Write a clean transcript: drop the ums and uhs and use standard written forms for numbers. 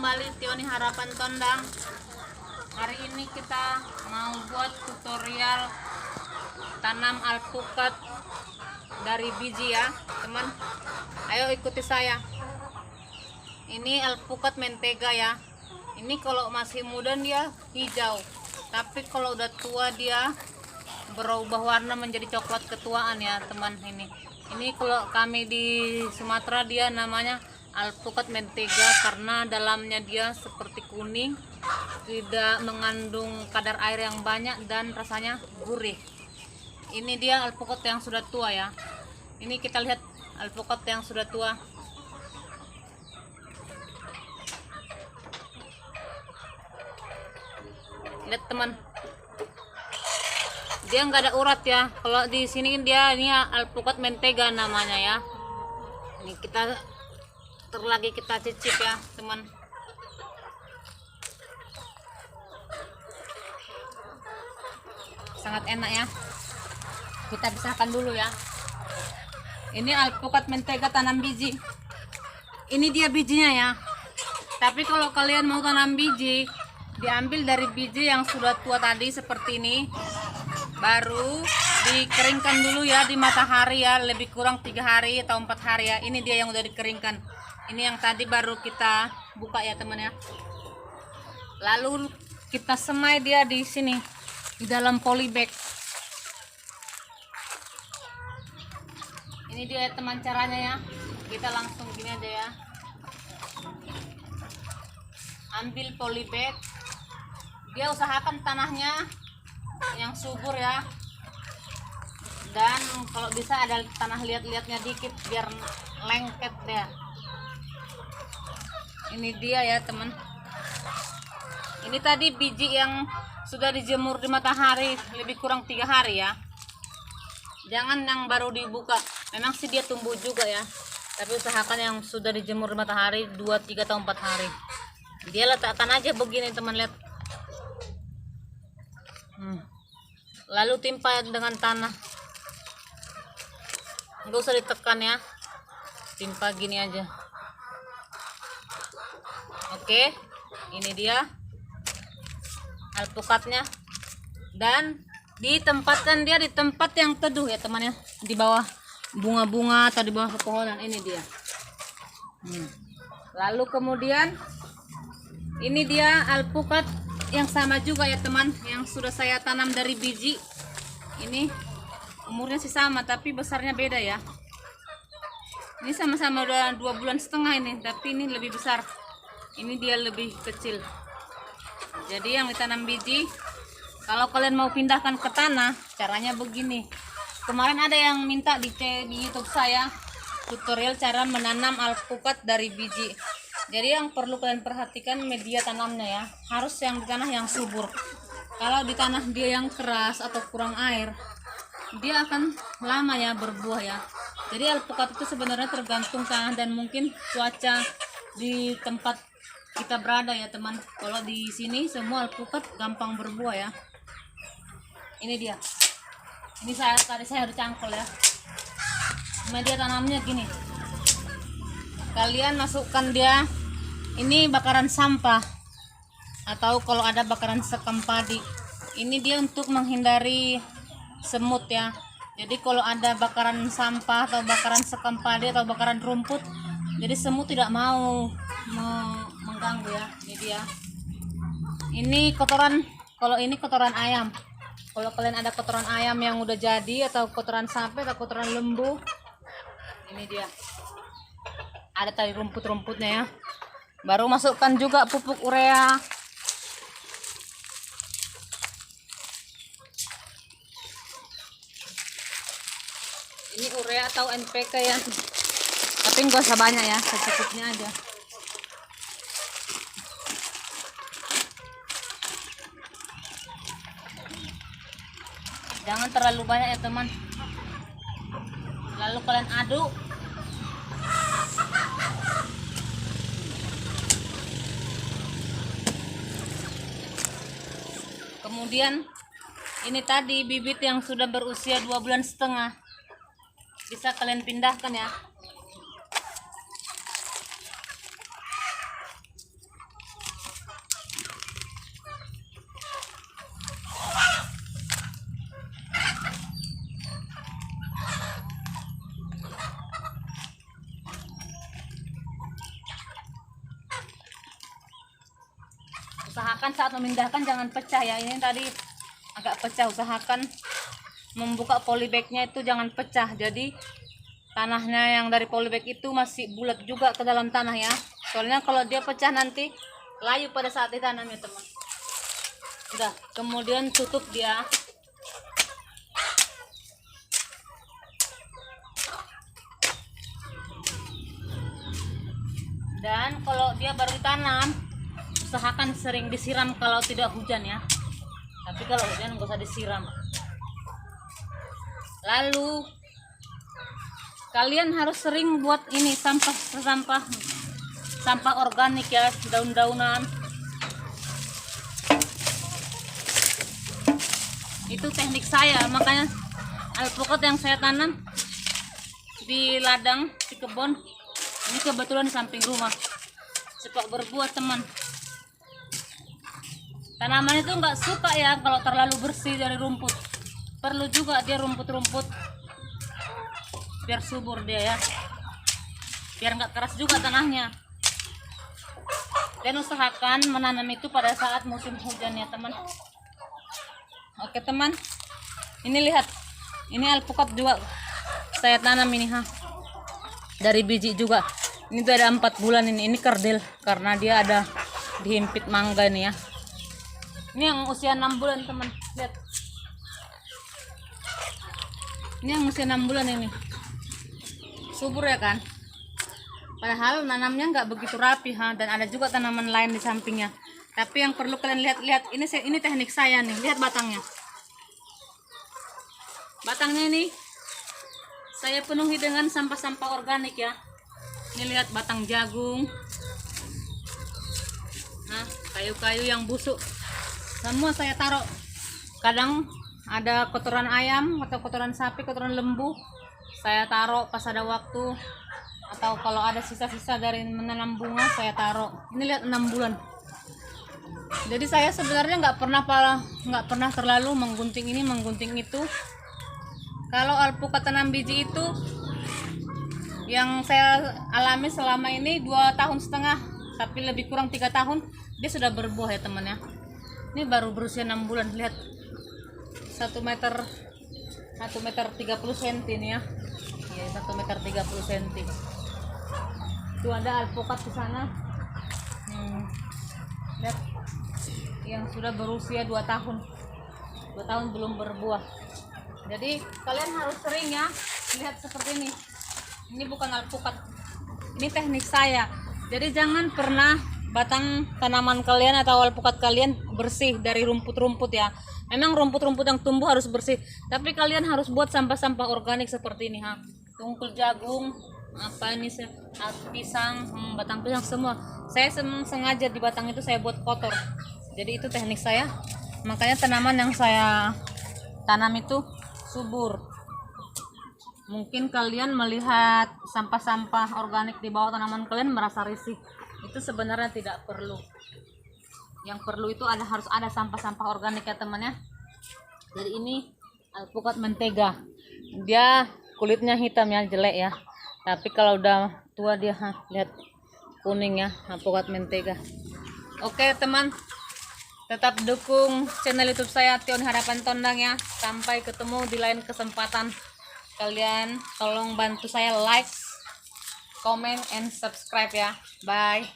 kembali Tioni Harapan Tondang. Hari ini kita mau buat tutorial tanam alpukat dari biji ya teman. Ayo ikuti saya. Ini alpukat mentega ya. Ini kalau masih muda dia hijau, tapi kalau udah tua dia berubah warna menjadi coklat ketuaan ya teman. Ini kalau kami di Sumatera dia namanya alpukat mentega karena dalamnya dia seperti kuning, tidak mengandung kadar air yang banyak dan rasanya gurih. Ini dia alpukat yang sudah tua ya. Ini kita lihat alpukat yang sudah tua. Lihat teman, dia nggak ada urat ya. Kalau di sini dia ini alpukat mentega namanya ya. Ini kita kita cicip ya teman. Sangat enak ya. Kita pisahkan dulu ya. Ini alpukat mentega tanam biji. Ini dia bijinya ya. Tapi kalau kalian mau tanam biji, diambil dari biji yang sudah tua tadi seperti ini, baru dikeringkan dulu ya di matahari ya, lebih kurang 3 hari atau 4 hari ya. Ini dia yang udah dikeringkan. Ini yang tadi baru kita buka ya teman ya. Lalu kita semai dia di sini di dalam polybag. Ini dia teman caranya ya. Kita langsung gini aja ya. Ambil polybag. Dia usahakan tanahnya yang subur ya. Dan kalau bisa ada tanah liat-liatnya dikit biar lengket deh. Ini dia ya teman. Ini tadi biji yang sudah dijemur di matahari lebih kurang 3 hari ya. Jangan yang baru dibuka. Memang sih dia tumbuh juga ya, tapi usahakan yang sudah dijemur di matahari 2, 3 atau 4 hari. Dia letakkan aja begini teman, lihat. Lalu timpa dengan tanah. Nggak usah ditekan ya, timpa gini aja. Oke, ini dia alpukatnya. Dan ditempatkan dia di tempat yang teduh ya teman ya, di bawah bunga-bunga atau di bawah pepohonan. Ini dia. Lalu kemudian ini dia alpukat yang sama juga ya teman, yang sudah saya tanam dari biji. Ini umurnya sih sama tapi besarnya beda ya. Ini sama-sama udah 2,5 bulan ini, tapi ini lebih besar. Ini dia lebih kecil. Jadi yang ditanam biji, kalau kalian mau pindahkan ke tanah, caranya begini. Kemarin ada yang minta di YouTube saya tutorial cara menanam alpukat dari biji. Jadi yang perlu kalian perhatikan media tanamnya ya, harus yang di tanah yang subur. Kalau di tanah dia yang keras atau kurang air, dia akan lama ya berbuah ya. Jadi alpukat itu sebenarnya tergantung tanah dan mungkin cuaca di tempat kita berada ya teman. Kalau di sini semua alpukat gampang berbuah ya. Ini dia. Ini tadi saya udah cangkul ya. Media tanamnya gini. Kalian masukkan dia, ini bakaran sampah atau kalau ada bakaran sekam padi. Ini dia untuk menghindari semut ya. Jadi kalau ada bakaran sampah atau bakaran sekam padi atau bakaran rumput, jadi semut tidak mau mengganggu ya. Ini dia. Ini kotoran, kalau ini kotoran ayam. Kalau kalian ada kotoran ayam yang udah jadi atau kotoran sapi atau kotoran lembu, ini dia. Ada tadi rumput-rumputnya ya. Baru masukkan juga pupuk urea. Ini urea atau NPK ya. Tapi nggak usah banyak ya, secukupnya aja. Jangan terlalu banyak ya teman. Lalu kalian aduk. Kemudian ini tadi bibit yang sudah berusia 2,5 bulan, bisa kalian pindahkan ya. Usahakan saat memindahkan jangan pecah ya. Ini tadi agak pecah, usahakan membuka polybagnya itu jangan pecah. Jadi tanahnya yang dari polybag itu masih bulat juga ke dalam tanah ya. Soalnya kalau dia pecah nanti layu pada saat ditanam ya teman. Udah, kemudian tutup dia. Dan kalau dia baru ditanam, usahakan sering disiram kalau tidak hujan ya. Tapi kalau hujan nggak usah disiram. Lalu kalian harus sering buat ini sampah organik ya, daun-daunan. Itu teknik saya, makanya alpukat yang saya tanam di ladang, di kebun. Ini kebetulan di samping rumah. Cepat berbuah teman. Tanaman itu nggak suka ya kalau terlalu bersih dari rumput. Perlu juga dia rumput-rumput biar subur dia ya. Biar nggak keras juga tanahnya. Dan usahakan menanam itu pada saat musim hujan ya teman. Oke teman. Ini lihat. Ini alpukat juga saya tanam ini dari biji juga. Ini tuh ada 4 bulan ini kerdil karena dia ada dihimpit mangga ini ya. Ini yang usia 6 bulan teman, lihat. Ini yang usia 6 bulan ini. Subur ya kan? Padahal nanamnya nggak begitu rapi dan ada juga tanaman lain di sampingnya. Tapi yang perlu kalian lihat, ini teknik saya nih. Lihat batangnya. Batangnya ini saya penuhi dengan sampah-sampah organik ya. Ini lihat batang jagung. Nah, kayu-kayu yang busuk semua saya taruh. Kadang ada kotoran ayam atau kotoran sapi, kotoran lembu, saya taruh pas ada waktu. Atau kalau ada sisa-sisa dari menanam bunga saya taruh. Ini lihat 6 bulan. Jadi saya sebenarnya nggak pernah terlalu menggunting ini menggunting itu. Kalau alpukat tanam biji itu yang saya alami selama ini 2,5 tahun, tapi lebih kurang 3 tahun dia sudah berbuah ya teman ya. Ini baru berusia 6 bulan. Lihat 1 meter 30 cm ini ya. Ya 1 meter 30 cm. Itu ada alpukat di sana. Lihat yang sudah berusia 2 tahun. 2 tahun belum berbuah. Jadi kalian harus sering ya lihat seperti ini. Ini bukan alpukat, ini teknik saya. Jadi jangan pernah batang tanaman kalian atau alpukat kalian bersih dari rumput-rumput ya. Memang rumput-rumput yang tumbuh harus bersih, tapi kalian harus buat sampah-sampah organik seperti ini tungkul jagung, apa ini pisang, batang pisang semua. Saya sengaja di batang itu saya buat kotor. Jadi itu teknik saya. Makanya tanaman yang saya tanam itu subur. Mungkin kalian melihat sampah-sampah organik di bawah tanaman kalian merasa risih. Itu sebenarnya tidak perlu. Yang perlu itu harus ada sampah-sampah organik ya teman ya. Jadi ini alpukat mentega. Dia kulitnya hitam ya, jelek ya. Tapi kalau udah tua dia lihat kuning ya, alpukat mentega. Oke teman, tetap dukung channel YouTube saya Tion Harapan Tondang ya. Sampai ketemu di lain kesempatan. Kalian tolong bantu saya like, comment, and subscribe ya. Bye.